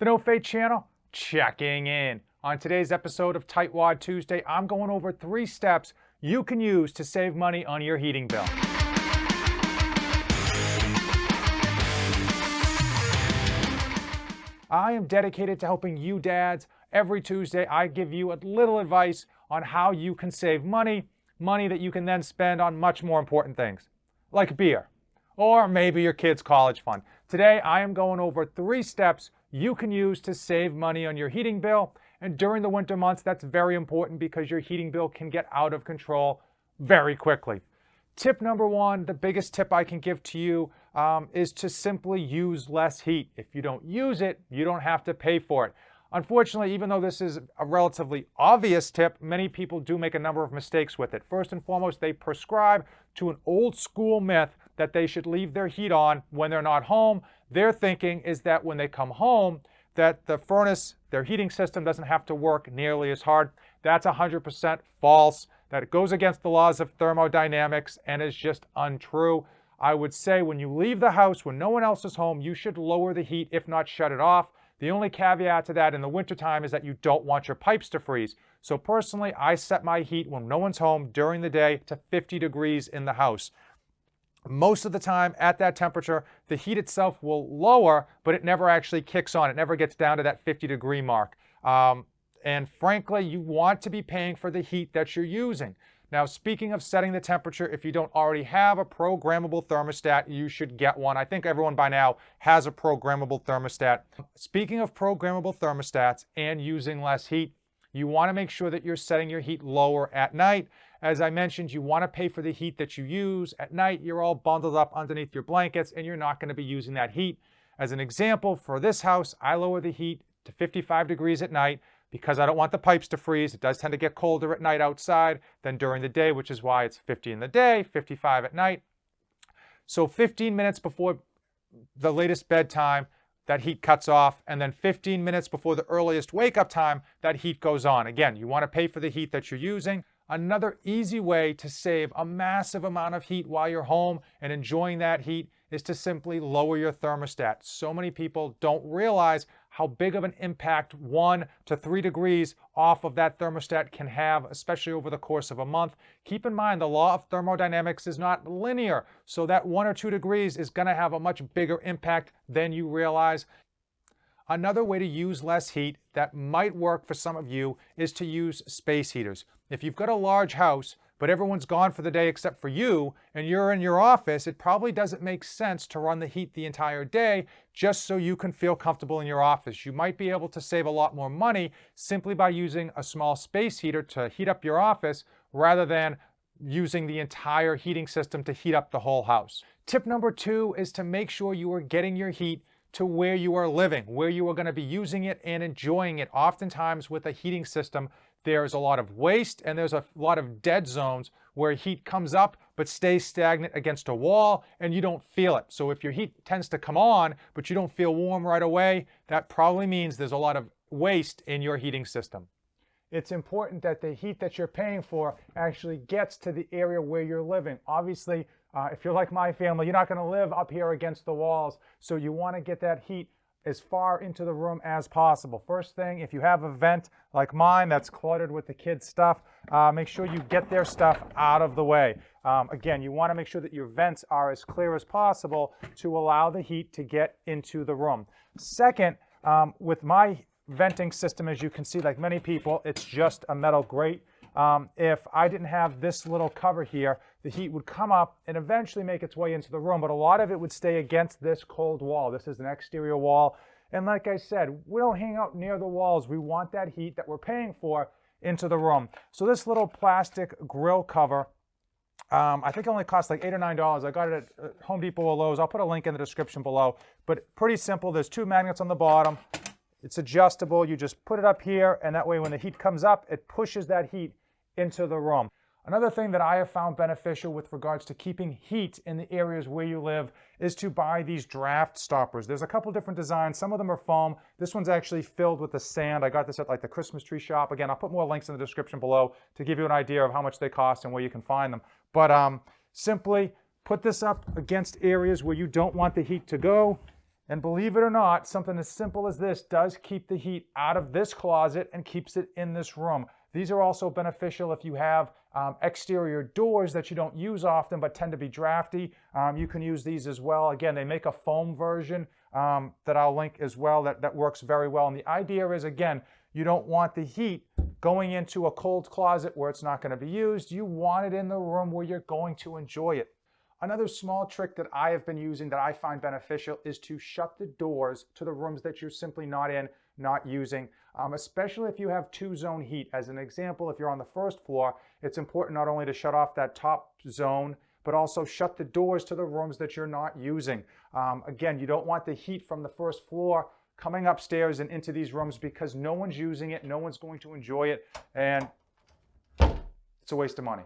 The No Fate channel, checking in. On today's episode of Tightwad Tuesday, I'm going over 3 steps you can use to save money on your heating bill. I am dedicated to helping you dads. Every Tuesday, I give you a little advice on how you can save money that you can then spend on much more important things, like beer, or maybe your kid's college fund. Today, I am going over 3 steps you can use to save money on your heating bill. And during the winter months, that's very important because your heating bill can get out of control very quickly. Tip number 1, the biggest tip I can give to you is to simply use less heat. If you don't use it, you don't have to pay for it. Unfortunately, even though this is a relatively obvious tip, many people do make a number of mistakes with it. First and foremost, they prescribe to an old school myth that they should leave their heat on when they're not home. Their thinking is that when they come home, that the furnace, their heating system doesn't have to work nearly as hard. That's 100% false. That it goes against the laws of thermodynamics and is just untrue. I would say when you leave the house, when no one else is home, you should lower the heat, if not shut it off. The only caveat to that in the wintertime is that you don't want your pipes to freeze. So personally, I set my heat when no one's home during the day to 50 degrees in the house. Most of the time at that temperature, the heat itself will lower, but it never actually kicks on. It never gets down to that 50-degree mark. And frankly, you want to be paying for the heat that you're using. Now, speaking of setting the temperature, if you don't already have a programmable thermostat, you should get one. I think everyone by now has a programmable thermostat. Speaking of programmable thermostats and using less heat, you want to make sure that you're setting your heat lower at night. As I mentioned, you want to pay for the heat that you use. At night, you're all bundled up underneath your blankets and you're not going to be using that heat. As an example, for this house, I lower the heat to 55 degrees at night because I don't want the pipes to freeze. It does tend to get colder at night outside than during the day, which is why it's 50 in the day, 55 at night. So 15 minutes before the latest bedtime, that heat cuts off, and then 15 minutes before the earliest wake-up time, that heat goes on. Again, you want to pay for the heat that you're using. Another easy way to save a massive amount of heat while you're home and enjoying that heat is to simply lower your thermostat. So many people don't realize how big of an impact 1 to 3 degrees off of that thermostat can have, especially over the course of a month. Keep in mind, the law of thermodynamics is not linear, so that 1 or 2 degrees is going to have a much bigger impact than you realize. Another way to use less heat that might work for some of you is to use space heaters. If you've got a large house, but everyone's gone for the day except for you, and you're in your office, it probably doesn't make sense to run the heat the entire day just so you can feel comfortable in your office. You might be able to save a lot more money simply by using a small space heater to heat up your office rather than using the entire heating system to heat up the whole house. Tip number 2 is to make sure you are getting your heat to where you are living, where you are going to be using it and enjoying it. Oftentimes with a heating system, there's a lot of waste and there's a lot of dead zones where heat comes up but stays stagnant against a wall and you don't feel it. So if your heat tends to come on but you don't feel warm right away, that probably means there's a lot of waste in your heating system. It's important that the heat that you're paying for actually gets to the area where you're living. Obviously, if you're like my family, you're not going to live up here against the walls, so you want to get that heat as far into the room as possible. First thing, if you have a vent like mine that's cluttered with the kids' stuff, make sure you get their stuff out of the way. Again, you want to make sure that your vents are as clear as possible to allow the heat to get into the room. Second, with my venting system, as you can see, like many people, it's just a metal grate. If I didn't have this little cover here, the heat would come up and eventually make its way into the room, but a lot of it would stay against this cold wall. This is an exterior wall, and like I said, we don't hang out near the walls. We want that heat that we're paying for into the room. So this little plastic grill cover, I think it only costs like $8 or $9. I got it at Home Depot or Lowe's. I'll put a link in the description below, but pretty simple. There's 2 magnets on the bottom. It's adjustable. You just put it up here, and that way when the heat comes up, it pushes that heat into the room. Another thing that I have found beneficial with regards to keeping heat in the areas where you live is to buy these draft stoppers. There's a couple different designs. Some of them are foam. This one's actually filled with the sand. I got this at like the Christmas tree shop. Again, I'll put more links in the description below to give you an idea of how much they cost and where you can find them. But simply put this up against areas where you don't want the heat to go, And believe it or not, something as simple as this does keep the heat out of this closet and keeps it in this room. These are also beneficial if you have exterior doors that you don't use often but tend to be drafty. You can use these as well. Again, they make a foam version that I'll link as well that works very well. And the idea is, again, you don't want the heat going into a cold closet where it's not going to be used. You want it in the room where you're going to enjoy it. Another small trick that I have been using that I find beneficial is to shut the doors to the rooms that you're simply not in, not using, especially if you have two-zone heat. As an example, if you're on the first floor, it's important not only to shut off that top zone, but also shut the doors to the rooms that you're not using. Again, you don't want the heat from the first floor coming upstairs and into these rooms because no one's using it, no one's going to enjoy it, and it's a waste of money.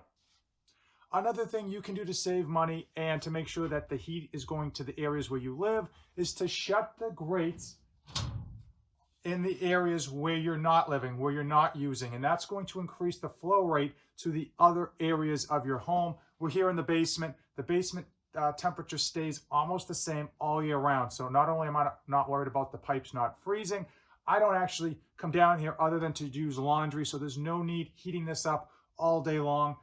Another thing you can do to save money and to make sure that the heat is going to the areas where you live is to shut the grates in the areas where you're not living, where you're not using. And that's going to increase the flow rate to the other areas of your home. We're here in the basement. The basement temperature stays almost the same all year round. So not only am I not worried about the pipes not freezing, I don't actually come down here other than to use laundry. So there's no need heating this up all day long.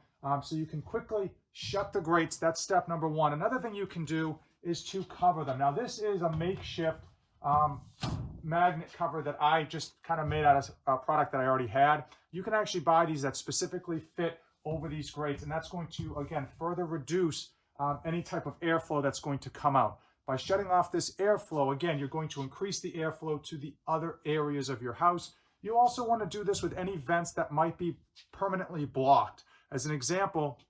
So you can quickly shut the grates. That's step number one. Another thing you can do is to cover them. Now this is a makeshift magnet cover that I just kind of made out of a product that I already had. You can actually buy these that specifically fit over these grates, and that's going to, again, further reduce any type of airflow that's going to come out. By shutting off this airflow, again, you're going to increase the airflow to the other areas of your house. You also want to do this with any vents that might be permanently blocked. As an example,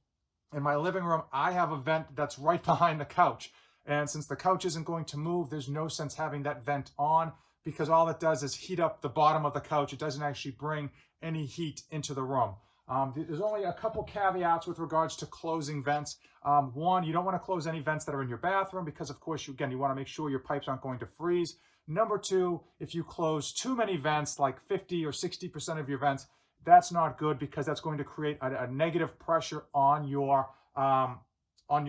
in my living room, I have a vent that's right behind the couch. And since the couch isn't going to move, there's no sense having that vent on because all it does is heat up the bottom of the couch. It doesn't actually bring any heat into the room. There's only a couple caveats with regards to closing vents. One, you don't want to close any vents that are in your bathroom because, of course, you want to make sure your pipes aren't going to freeze. Number two, if you close too many vents, like 50 or 60% of your vents, that's not good because that's going to create a negative pressure on your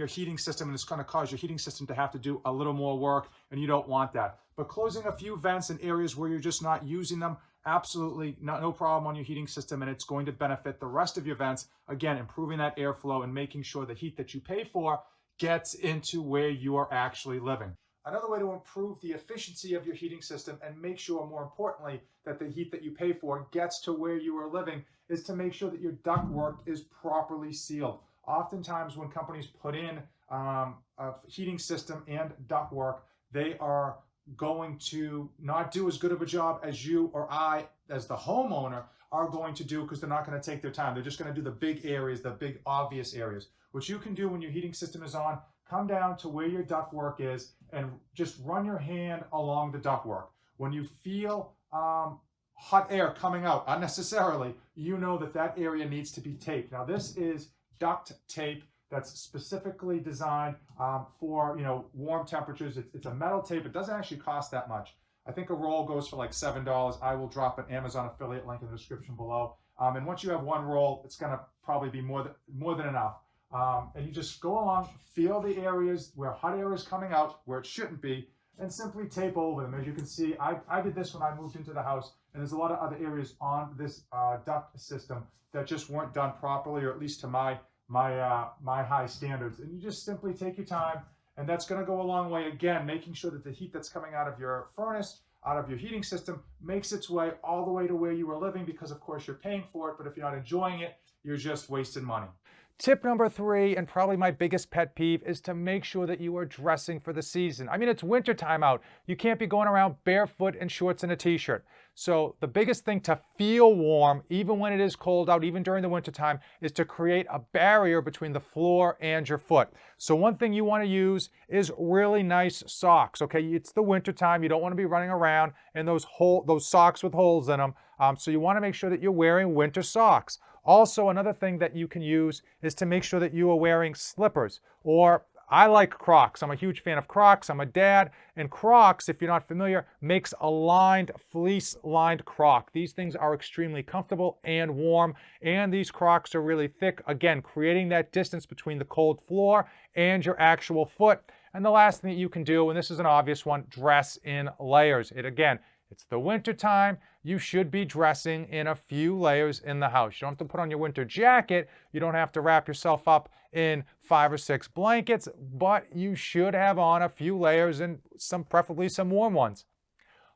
heating system, and it's going to cause your heating system to have to do a little more work, and you don't want that. But closing a few vents in areas where you're just not using them, absolutely no problem on your heating system, and it's going to benefit the rest of your vents, again, improving that airflow and making sure the heat that you pay for gets into where you are actually living. Another way to improve the efficiency of your heating system and make sure, more importantly, that the heat that you pay for gets to where you are living is to make sure that your ductwork is properly sealed. Oftentimes when companies put in a heating system and ductwork, they are going to not do as good of a job as you or I, as the homeowner, are going to do because they're not going to take their time. They're just going to do the big areas, the big obvious areas. What you can do when your heating system is on, come down to where your ductwork is and just run your hand along the ductwork. When you feel hot air coming out unnecessarily, you know that that area needs to be taped. Now this is duct tape that's specifically designed for warm temperatures. It's a metal tape. It doesn't actually cost that much. I think a roll goes for like $7. I will drop an Amazon affiliate link in the description below. And once you have one roll, it's going to probably be more than enough. And you just go along, feel the areas where hot air is coming out, where it shouldn't be, and simply tape over them. As you can see, I did this when I moved into the house, and there's a lot of other areas on this duct system that just weren't done properly, or at least to my high standards. And you just simply take your time, and that's going to go a long way. Again, making sure that the heat that's coming out of your furnace, out of your heating system, makes its way all the way to where you are living, because of course you're paying for it, but if you're not enjoying it, you're just wasting money. Tip number 3, and probably my biggest pet peeve, is to make sure that you are dressing for the season. I mean, it's winter time out. You can't be going around barefoot in shorts and a t-shirt. So the biggest thing to feel warm, even when it is cold out, even during the winter time, is to create a barrier between the floor and your foot. So one thing you want to use is really nice socks. Okay, it's the winter time. You don't want to be running around in those socks with holes in them. So you want to make sure that you're wearing winter socks. Also, another thing that you can use is to make sure that you are wearing slippers, or I like Crocs. I'm a huge fan of Crocs. I'm a dad, and Crocs, if you're not familiar, makes a lined, fleece-lined Croc. These things are extremely comfortable and warm, and these Crocs are really thick, again, creating that distance between the cold floor and your actual foot. And the last thing that you can do, and this is an obvious one, dress in layers. It's the winter time. You should be dressing in a few layers in the house. You don't have to put on your winter jacket. You don't have to wrap yourself up in 5 or 6 blankets, but you should have on a few layers and preferably some warm ones.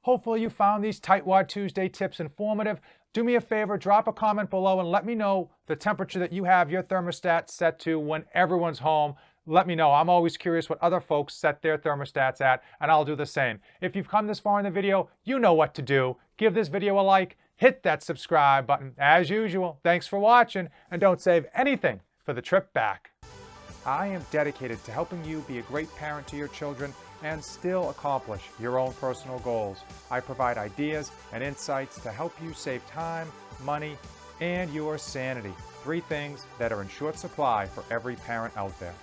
Hopefully you found these Tightwad Tuesday tips informative. Do me a favor, drop a comment below and let me know the temperature that you have your thermostat set to when everyone's home. Let me know. I'm always curious what other folks set their thermostats at, and I'll do the same. If you've come this far in the video, you know what to do. Give this video a like, hit that subscribe button. As usual, thanks for watching, and don't save anything for the trip back. I am dedicated to helping you be a great parent to your children and still accomplish your own personal goals. I provide ideas and insights to help you save time, money, and your sanity. 3 things that are in short supply for every parent out there.